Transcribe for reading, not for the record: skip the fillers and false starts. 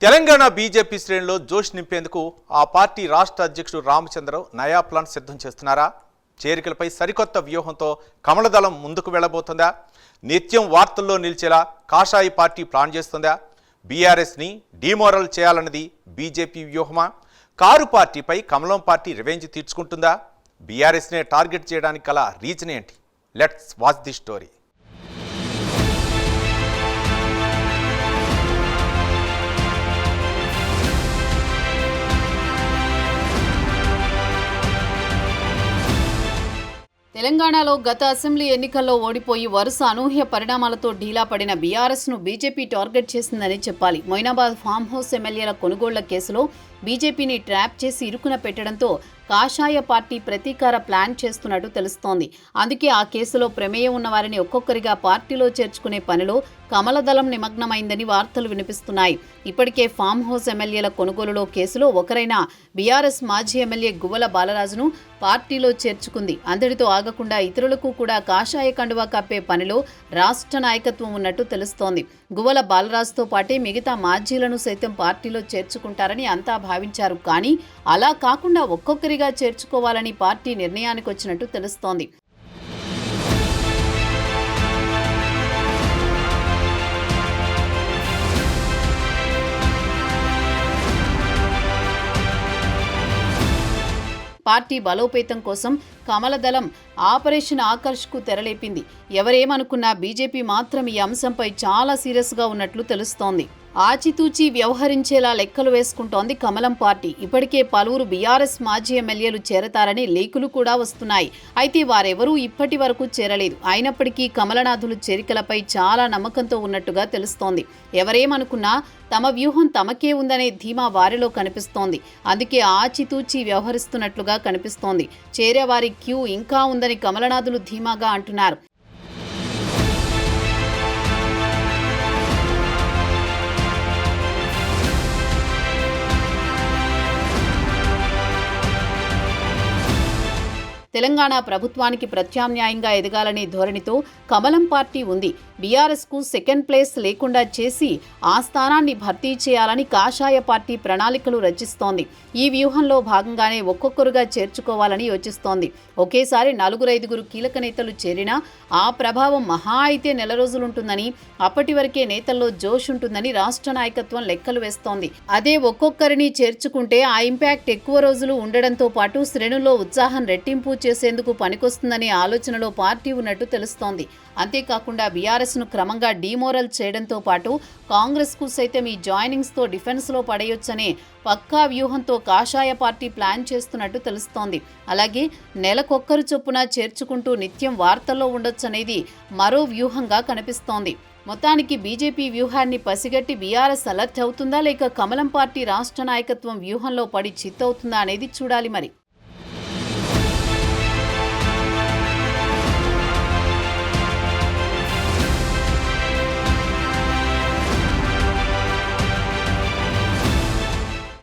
Telangana BJP శ్రేణుల్లో జోష్ నింపేందుకు ఆ పార్టీ రాష్ట్ర అధ్యక్షుడు రామచంద్రరావు నయా ప్లాన్ సిద్ధం చేస్తున్నారా? చేరికలపై సరికొత్త వ్యూహంతో కమలదళం ముందుకు వెళ్లబోతుందా? నిత్యం వార్తల్లో నిలిచేలా కాషాయి పార్టీ ప్లాన్ చేస్తుందా? బీఆర్ఎస్ని డిమోరల్ చేయాలన్నది బీజేపీ వ్యూహమా? కారు పార్టీపై కమలం పార్టీ రివెంజ్ తీర్చుకుంటుందా? బీఆర్ఎస్నే టార్గెట్ చేయడానికి గల రీజన్ ఏంటి? Let's watch the story. తెలంగాణలో గత అసెంబ్లీ ఎన్నికల్లో ఓడిపోయి వరుస అనూహ్య పరిణామాలతో ఢీలా పడిన బీఆర్ఎస్ను బీజేపీ టార్గెట్ చేసిందని చెప్పాలి. మొయినాబాద్ ఫామ్ హౌస్ ఎమ్మెల్యేల కొనుగోళ్ల కేసులో బీజేపీని ట్రాప్ చేసి ఇరుకున పెట్టడంతో కాషాయ పార్టీ ప్రతీకార ప్లాన్ చేస్తున్నట్టు తెలుస్తోంది. అందుకే ఆ కేసులో ప్రమేయం ఉన్న వారిని ఒక్కొక్కరిగా పార్టీలో చేర్చుకునే పనిలో కమలదళం నిమగ్నమైందని వార్తలు వినిపిస్తున్నాయి. ఇప్పటికే ఫామ్ హౌస్ ఎమ్మెల్యేల కొనుగోలులో కేసులో ఒకరైన బీఆర్ఎస్ మాజీ ఎమ్మెల్యే గువ్వల బాలరాజును పార్టీలో చేర్చుకుంది. అందరితో ఆగకుండా ఇతరులకు కూడా కాషాయ కండువా కప్పే పనిలో రాష్ట్ర నాయకత్వం ఉన్నట్టు తెలుస్తోంది. గువ్వల బాలరాజుతో పాటే మిగతా మాజీలను సైతం పార్టీలో చేర్చుకుంటారని అంతా భావించారు. కానీ అలా కాకుండా ఒక్కొక్కరిగా చేర్చుకోవాలని పార్టీ నిర్ణయానికి వచ్చినట్టు తెలుస్తోంది. పార్టీ బలోపేతం కోసం కమలదళం ఆపరేషన్ ఆకర్ష్కు తెరలేపింది. ఎవరేమనుకున్నా బీజేపీ మాత్రం ఈ అంశంపై చాలా సీరియస్గా ఉన్నట్లు తెలుస్తోంది. ఆచితూచి వ్యవహరించేలా లెక్కలు వేసుకుంటోంది కమలం పార్టీ. ఇప్పటికే పలువురు బీఆర్ఎస్ మాజీ ఎమ్మెల్యేలు చేరతారని లేకులు కూడా వస్తున్నాయి. అయితే వారెవరూ ఇప్పటి వరకు చేరలేదు. అయినప్పటికీ కమలనాథులు చేరికలపై చాలా నమ్మకంతో ఉన్నట్టుగా తెలుస్తోంది. ఎవరేమనుకున్నా తమ వ్యూహం తమకే ఉందనే ధీమా వారిలో కనిపిస్తోంది. అందుకే ఆచితూచి వ్యవహరిస్తున్నట్లుగా కనిపిస్తోంది. చేరేవారి క్యూ ఇంకా ఉందని కమలనాథులు ధీమాగా అంటున్నారు. తెలంగాణ ప్రభుత్వానికి ప్రత్యామ్నాయంగా ఎదగాలనే ధోరణితో కమలం పార్టీ ఉంది. బీఆర్ఎస్కు సెకండ్ ప్లేస్ లేకుండా చేసి ఆ స్థానాన్ని భర్తీ చేయాలని కాషాయ పార్టీ ప్రణాళికలు రచిస్తోంది. ఈ వ్యూహంలో భాగంగానే ఒక్కొక్కరుగా చేర్చుకోవాలని యోచిస్తోంది. ఒకేసారి 4-5 కీలక నేతలు చేరినా ఆ ప్రభావం మహా అయితే నెల రోజులుంటుందని, అప్పటి వరకే నేతల్లో జోష్ ఉంటుందని రాష్ట్ర నాయకత్వం లెక్కలు వేస్తోంది. అదే ఒక్కొక్కరిని చేర్చుకుంటే ఆ ఇంపాక్ట్ ఎక్కువ రోజులు ఉండడంతో పాటు శ్రేణుల్లో ఉత్సాహం రెట్టింపు చేసేందుకు పనికొస్తుందనే ఆలోచనలో పార్టీ ఉన్నట్టు తెలుస్తోంది. అంతేకాకుండా బీఆర్ఎస్ను క్రమంగా డీమోరల్ చేయడంతో పాటు కాంగ్రెస్కు సైతం ఈ జాయినింగ్స్తో డిఫెన్స్లో పడేయొచ్చనే పక్కా వ్యూహంతో కాషాయ పార్టీ ప్లాన్ చేస్తున్నట్టు తెలుస్తోంది. అలాగే నెలకొక్కరు చొప్పున చేర్చుకుంటూ నిత్యం వార్తల్లో ఉండొచ్చనేది మరో వ్యూహంగా కనిపిస్తోంది. మొత్తానికి బీజేపీ వ్యూహాన్ని పసిగట్టి బీఆర్ఎస్ అలర్ట్ అవుతుందా లేక కమలం పార్టీ రాష్ట్ర నాయకత్వం వ్యూహంలో పడి చిత్తవుతుందా అనేది చూడాలి మరి.